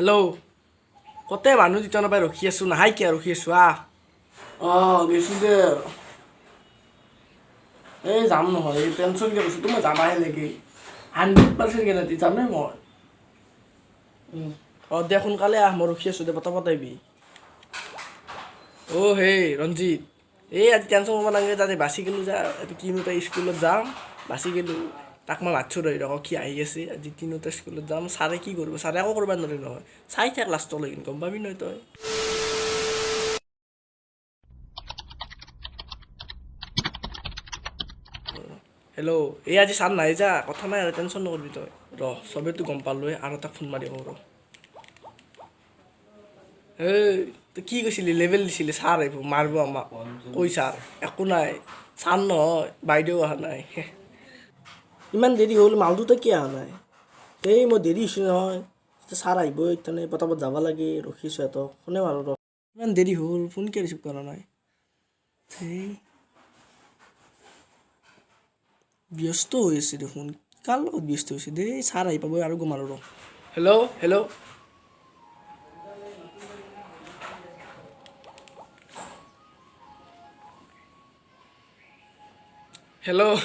hello' কতে মানুহ দুটানৰ পৰা ৰখি আছো নাহাই কিয় ৰখি আছো গৈছো দে এই যাম নহয় এই টেনশ্যন কিয় কৈছো মই যাবাহে লাগে 100% গেৰাণ্টি যামেই মই দে সোনকালে মই ৰখি আছো দে পটাপট আহিবি হেই ৰঞ্জিত এই আজি টেনশ্যন কৰিব নালাগে তাতে বাচি গ'লোঁ যা তিনিওটা স্কুলত যাম বাচি গ'লোঁ তাক মই মাতছোঁ ৰৈ ৰখ সি আহি আছে আজি তিনিওটা স্কুলত যাম ছাৰে কি কৰিব ছাৰে একো কৰিব নোৱাৰে নহয় চাই থাক লাষ্টলৈকে গম পাবি নহয় তই হেল্ল' এই আজি ছাৰ নাই যা কথা নাই আৰু টেনশ্যন নকৰিবি তই চবেইতো গম পালোৱে আৰু তাক ফোন মাৰি কওঁ তই কি কৈছিলি লেবেল দিছিলি ছাৰ আহিব মাৰিব আমাক কৈ ছাৰ একো নাই ছাৰ নহয় বাইদেউ অহা নাই ইমান দেৰি হ'ল মালটোতো কিয় অহা নাই এই মই দেৰি হৈছোঁ নহয় ছাৰ আহিব এতিয়া পটাপট যাব লাগে ৰখিছোঁ সিহঁতক কোনে মাৰো ইমান দেৰি হ'ল ফোন কিয় ৰিচিভ কৰা নাই ব্যস্ত হৈ আছে দেখোন কাৰ লগত ব্যস্ত হৈছে দেই ছাৰ আহি পাব আৰু গম আৰু হেল্ল' হেল্ল' হেল্ল'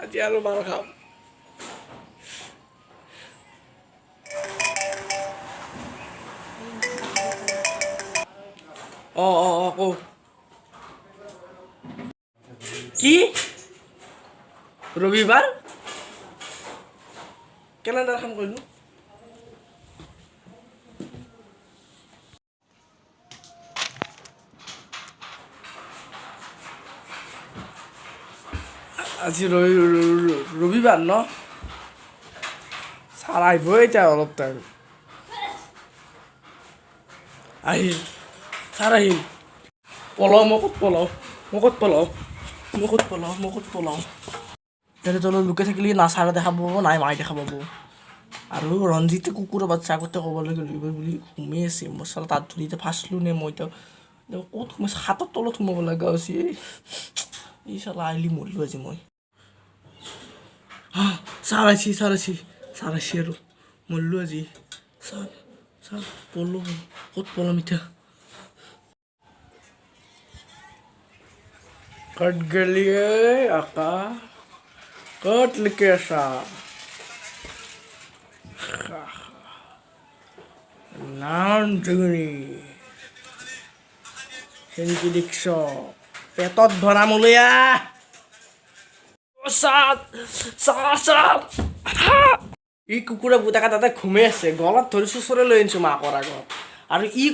আজি আৰু মাৰ খাম কওঁ কি ৰবিবাৰ কেলেণ্ডাৰখন কৰিলোঁ আজি ৰবিবাৰ ন ছাৰ আহিব এতিয়া অলপ টাইম আহিল ছাৰ আহিল পলাও মই ক'ত পলাও ইয়াতে তলত লোকে থাকিলে না ছাৰে দেখা পাব নাই মায়ে দেখা পাব আৰু ৰঞ্জিতে কুকুৰৰ বাচ্চা আগতে ক'বলৈ গ'লে বুলি সোমাই আছে মই চালা তাত ধৰি এতিয়া ফাঁচলোঁ নে মই এতিয়া ক'ত সোমাইছে হাতৰ তলত সোমাব লগা হৈছে এই চালা আহিলি মৰিলোঁ আজি মই ছাৰ আহিছে আৰু মৰিলোঁ আজি ছাৰ পলাম ক'ত পলাম এতিয়া কত গেলি আকা কত লিখি আছা নাম জুগুনি সেনেকি দেখিছ পেটত ধৰা মলয়া ই কুকুৰে বুটাকা তাতে ঘুমাই আছে গলত ধৰি চুচৰে লৈ আনিছোঁ মাকৰ আগত আৰু ই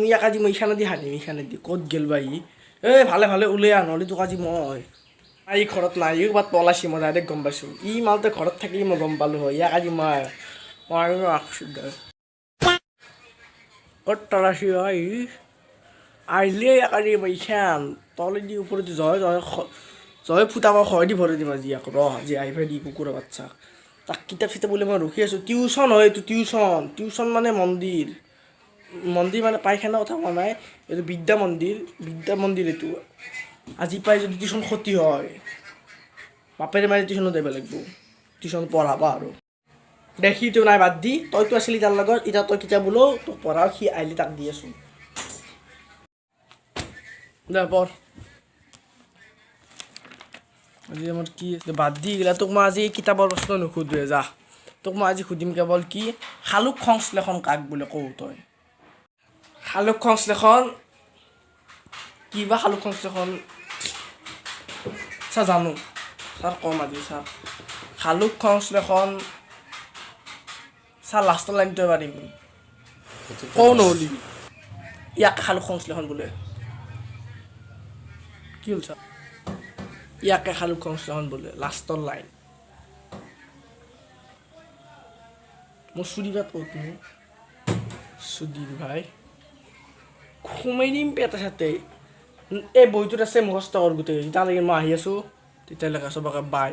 ইয়াক আজি মই ইখানেদি হানিম ক'ত গেল বা ভালে ওলাই আহ নহ'লে তোক আজি মই ই ঘৰত নাই ই ক'ৰবাত পলাইছি মই ডাইৰেক্ট গম পাইছোঁ ই মালতে ঘৰত থাকিলে মই গম পালোঁ হয় ইয়াক আজি মই ৰাখছোঁ ক'ত তলাচি হয় আহিলে ইয়াক আজি মই ইখান তলেদি ওপৰেদি জয় ফুটাব হয় দি ভৰাই দিম আজি ইয়াক আজি আহিব দি কুকুৰৰ বাচ্চাক তাক কিতাপ চিতাপ বুলি মই ৰখি আছোঁ টিউশ্যন হয় এইটো টিউশ্যন মানে মন্দিৰ মানে পায়খানা কথা কোৱা নাই এইটো বিদ্যা মন্দিৰ এইটো আজি পাই যদি টিউশ্যন ক্ষতি হয় বাপেৰে মাৰি টিউশ্যনত যাব লাগিব টিউশ্যন পঢ়াবা আৰু দেখিতো নাই বাদ দি তইতো আছিলি তাৰ লগত এতিয়া তই কিতাপ বোলো তোক পঢ়াও সি আহিলি তাক দি আছোঁ দে পঢ় আজি আমাৰ কি বাদ দি গ'লা তোক মই আজি কিতাপৰ প্ৰশ্ন নুসুধোৱে যা তোক মই আজি সুধিম কেৱল কি শালুক সংশ্লেষণ কাক বোলে কওঁ তই শালুক সংশ্লেষণ কি বা শালুক সংশ্লেষণ ছাৰ জানো ছাৰ ক'ম আজি ছাৰ শালুক সংশ্লেষণ ছাৰ লাষ্টৰ লাইনটোৱে পাৰিম কওঁ নহ'লি ইয়াক শালুক সংশ্লেষণ বোলে কি হ'ল ছাৰ ইয়াকে শালুক সংশ্লেষণ বোলে লাষ্টৰ লাইন মোৰ চুৰিবাত ক'ত মোৰ চুদিৰ ভাই সোমাই দিম পেটে চাতে এই বহিটোত আছে মুখস্থ কৰ গোটেই যেতিয়ালৈকে মই আহি আছোঁ তেতিয়ালৈকে চবকে বাই